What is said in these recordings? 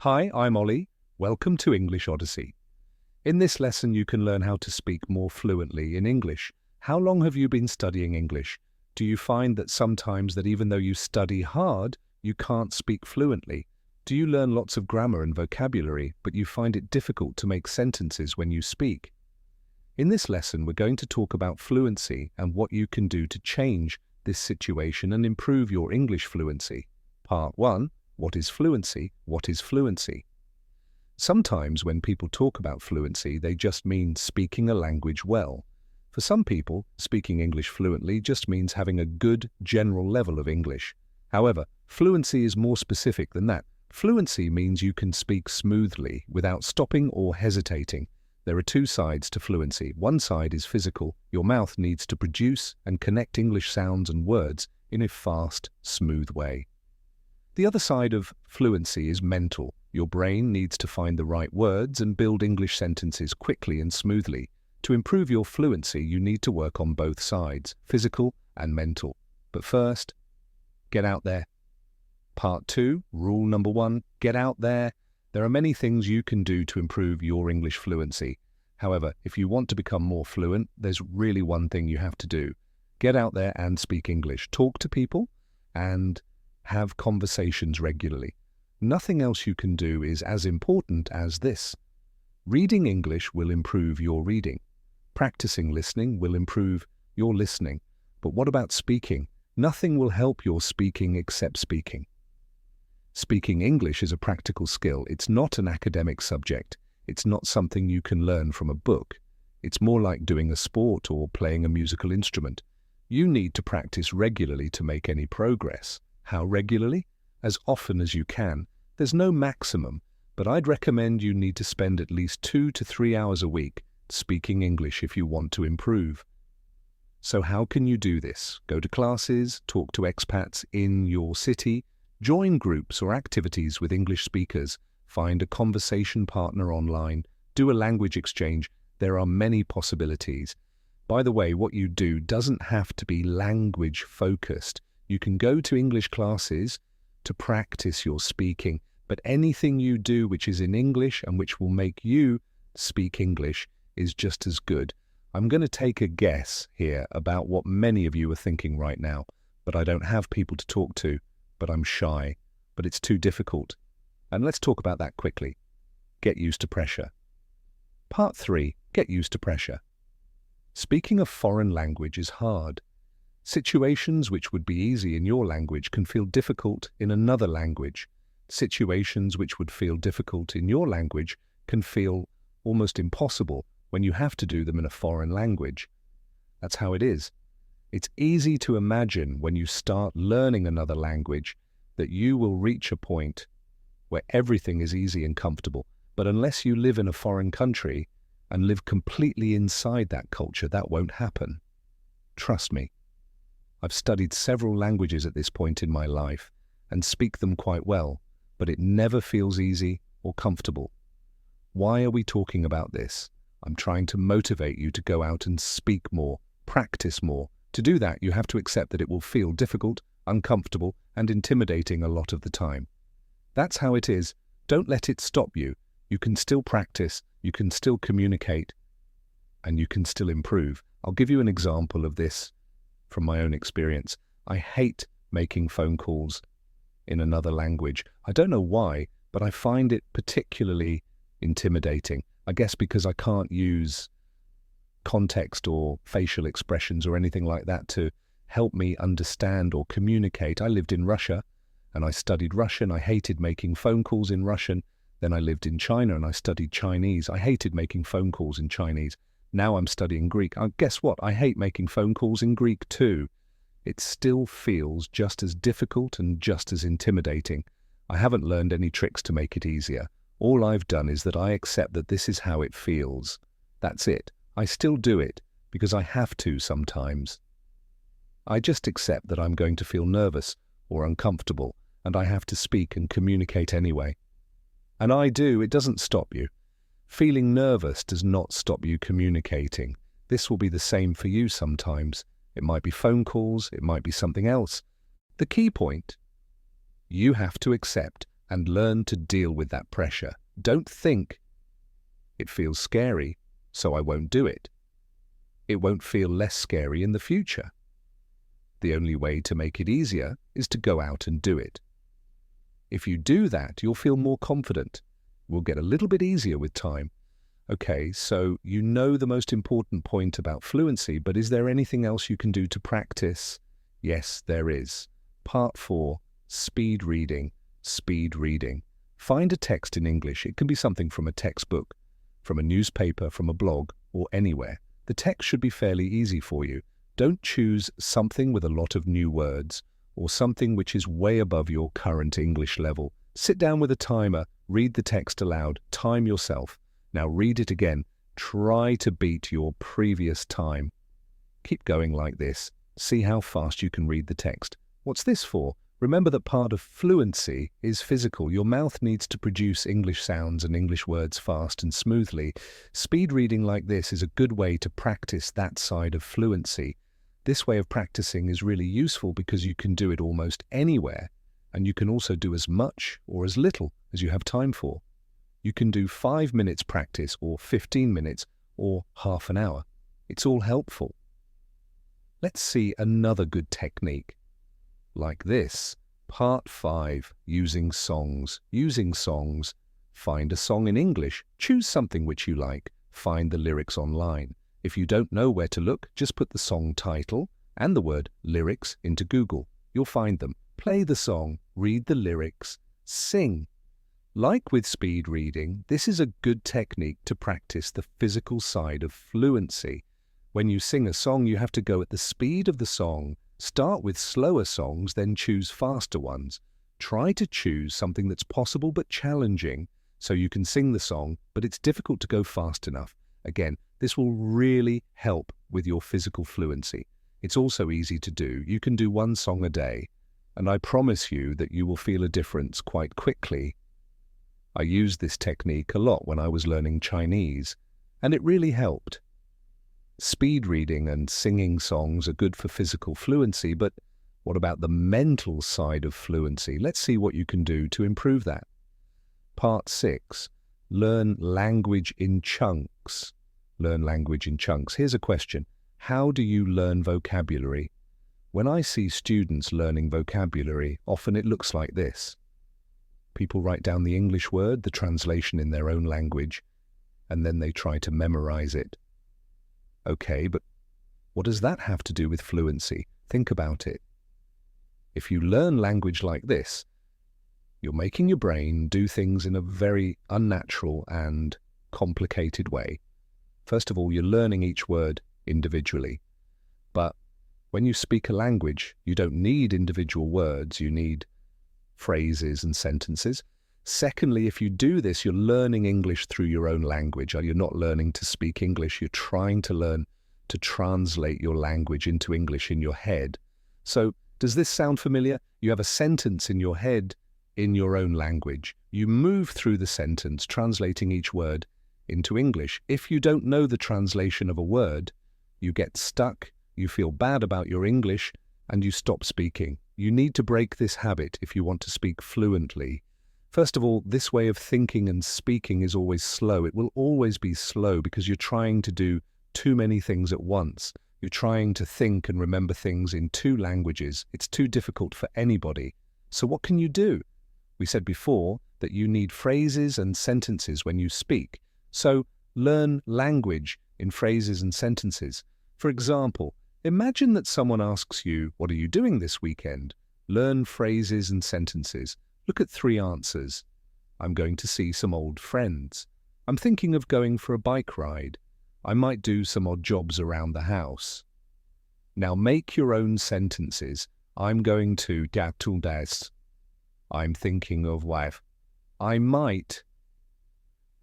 Hi, I'm Ollie. Welcome to English Odyssey. In this lesson, you can learn how to speak more fluently in English. How long have you been studying English? Do you find that sometimes that even though you study hard, you can't speak fluently? Do you learn lots of grammar and vocabulary, but you find it difficult to make sentences when you speak? In this lesson, we're going to talk about fluency and what you can do to change this situation and improve your English fluency. Part 1. What is fluency? What is fluency? Sometimes when people talk about fluency, they just mean speaking a language well. For some people, speaking English fluently just means having a good general level of English. However, fluency is more specific than that. Fluency means you can speak smoothly without stopping or hesitating. There are two sides to fluency. One side is physical. Your mouth needs to produce and connect English sounds and words in a fast, smooth way. The other side of fluency is mental. Your brain needs to find the right words and build English sentences quickly and smoothly. To improve your fluency, you need to work on both sides, physical and mental. But first, get out there. Part 2, rule number 1, get out there. There are many things you can do to improve your English fluency. However, if you want to become more fluent, there's really one thing you have to do. Get out there and speak English. Talk to people and have conversations regularly. Nothing else you can do is as important as this. Reading English will improve your reading. Practicing listening will improve your listening. But what about speaking? Nothing will help your speaking except speaking. Speaking English is a practical skill. It's not an academic subject. It's not something you can learn from a book. It's more like doing a sport or playing a musical instrument. You need to practice regularly to make any progress. How regularly? As often as you can. There's no maximum, but I'd recommend you need to spend at least 2 to 3 hours a week speaking English if you want to improve. So how can you do this? Go to classes, talk to expats in your city, join groups or activities with English speakers, find a conversation partner online, do a language exchange. There are many possibilities. By the way, what you do doesn't have to be language focused. You can go to English classes to practice your speaking, but anything you do which is in English and which will make you speak English is just as good. I'm going to take a guess here about what many of you are thinking right now, but I don't have people to talk to. But I'm shy, but it's too difficult. And let's talk about that quickly. Get used to pressure. Part 3, get used to pressure. Speaking a foreign language is hard. Situations which would be easy in your language can feel difficult in another language. Situations which would feel difficult in your language can feel almost impossible when you have to do them in a foreign language. That's how it is. It's easy to imagine when you start learning another language that you will reach a point where everything is easy and comfortable. But unless you live in a foreign country and live completely inside that culture, that won't happen. Trust me. I've studied several languages at this point in my life and speak them quite well, but it never feels easy or comfortable. Why are we talking about this? I'm trying to motivate you to go out and speak more, practice more. To do that, you have to accept that it will feel difficult, uncomfortable, and intimidating a lot of the time. That's how it is. Don't let it stop you. You can still practice, you can still communicate, and you can still improve. I'll give you an example of this from my own experience. I hate making phone calls in another language. I don't know why, but I find it particularly intimidating. I guess because I can't use context or facial expressions or anything like that to help me understand or communicate. I lived in Russia and I studied Russian. I hated making phone calls in Russian. Then I lived in China and I studied Chinese. I hated making phone calls in Chinese. Now I'm studying Greek. Guess what? I hate making phone calls in Greek too. It still feels just as difficult and just as intimidating. I haven't learned any tricks to make it easier. All I've done is that I accept that this is how it feels. That's it. I still do it because I have to sometimes. I just accept that I'm going to feel nervous or uncomfortable and I have to speak and communicate anyway. And I do. It doesn't stop you. Feeling nervous does not stop you communicating. This will be the same for you sometimes. It might be phone calls, it might be something else. The key point, you have to accept and learn to deal with that pressure. Don't think, it feels scary, so I won't do it. It won't feel less scary in the future. The only way to make it easier is to go out and do it. If you do that, you'll feel more confident. It will get a little bit easier with time. Okay, so you know the most important point about fluency, but is there anything else you can do to practice? Yes, there is. Part 4, speed reading. Speed reading. Find a text in English. It can be something from a textbook, from a newspaper, from a blog, or anywhere. The text should be fairly easy for you. Don't choose something with a lot of new words or something which is way above your current English level. Sit down with a timer, read the text aloud, time yourself. Now read it again. Try to beat your previous time. Keep going like this. See how fast you can read the text. What's this for? Remember that part of fluency is physical. Your mouth needs to produce English sounds and English words fast and smoothly. Speed reading like this is a good way to practice that side of fluency. This way of practicing is really useful because you can do it almost anywhere, and you can also do as much or as little as you have time for. You can do 5 minutes practice or 15 minutes or half an hour. It's all helpful. Let's see another good technique. Like this. Part 5, using songs. Using songs. Find a song in English. Choose something which you like. Find the lyrics online. If you don't know where to look, just put the song title and the word lyrics into Google. You'll find them. Play the song, read the lyrics, sing. Like with speed reading, this is a good technique to practice the physical side of fluency. When you sing a song, you have to go at the speed of the song. Start with slower songs, then choose faster ones. Try to choose something that's possible but challenging, so you can sing the song, but it's difficult to go fast enough. Again, this will really help with your physical fluency. It's also easy to do. You can do one song a day, and I promise you that you will feel a difference quite quickly. I used this technique a lot when I was learning Chinese, and it really helped. Speed reading and singing songs are good for physical fluency, but what about the mental side of fluency? Let's see what you can do to improve that. Part 6. Learn language in chunks. Learn language in chunks. Here's a question. How do you learn vocabulary? When I see students learning vocabulary, often it looks like this. People write down the English word, the translation in their own language, and then they try to memorize it. Okay, but what does that have to do with fluency? Think about it. If you learn language like this, you're making your brain do things in a very unnatural and complicated way. First of all, you're learning each word individually. But when you speak a language, you don't need individual words, you need phrases and sentences. Secondly, if you do this, you're learning English through your own language. You're not learning to speak English, you're trying to learn to translate your language into English in your head. So, does this sound familiar? You have a sentence in your head in your own language. You move through the sentence, translating each word into English. If you don't know the translation of a word, you get stuck, you feel bad about your English, and you stop speaking. You need to break this habit if you want to speak fluently. First of all, this way of thinking and speaking is always slow. It will always be slow because you're trying to do too many things at once. You're trying to think and remember things in 2 languages. It's too difficult for anybody. So what can you do? We said before that you need phrases and sentences when you speak. So learn language in phrases and sentences. For example, imagine that someone asks you, "What are you doing this weekend?" Learn phrases and sentences. Look at 3 answers. I'm going to see some old friends. I'm thinking of going for a bike ride. I might do some odd jobs around the house. Now make your own sentences. I'm going to das. I'm thinking of wife. I might.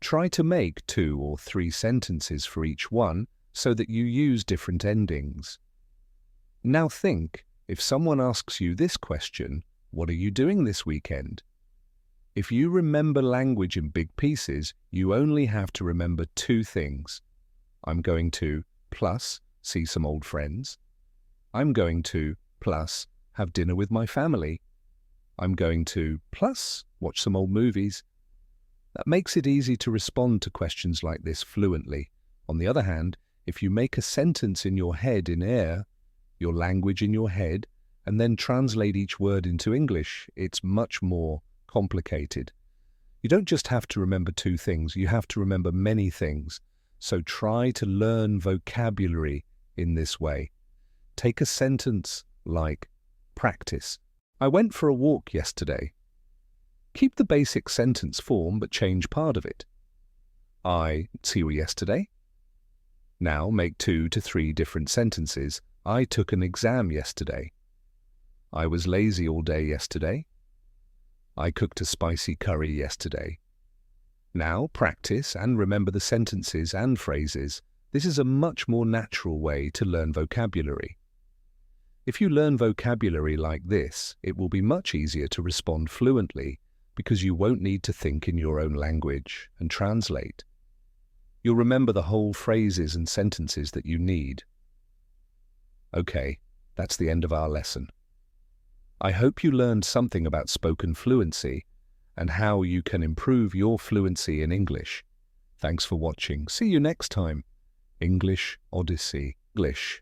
Try to make 2 or 3 sentences for each one so that you use different endings. Now think, if someone asks you this question, what are you doing this weekend? If you remember language in big pieces, you only have to remember 2 things. I'm going to, plus, see some old friends. I'm going to, plus, have dinner with my family. I'm going to plus watch some old movies. That makes it easy to respond to questions like this fluently. On the other hand, if you make a sentence in your head in air, your language in your head, and then translate each word into English, it's much more complicated. You don't just have to remember two things, you have to remember many things. So try to learn vocabulary in this way. Take a sentence like practice. I went for a walk yesterday. Keep the basic sentence form but change part of it. I see you yesterday. Now make 2 to 3 different sentences. I took an exam yesterday. I was lazy all day yesterday. I cooked a spicy curry yesterday. Now practice and remember the sentences and phrases. This is a much more natural way to learn vocabulary. If you learn vocabulary like this, it will be much easier to respond fluently because you won't need to think in your own language and translate. You'll remember the whole phrases and sentences that you need. Okay, that's the end of our lesson. I hope you learned something about spoken fluency and how you can improve your fluency in English. Thanks for watching. See you next time. English Odyssey. English.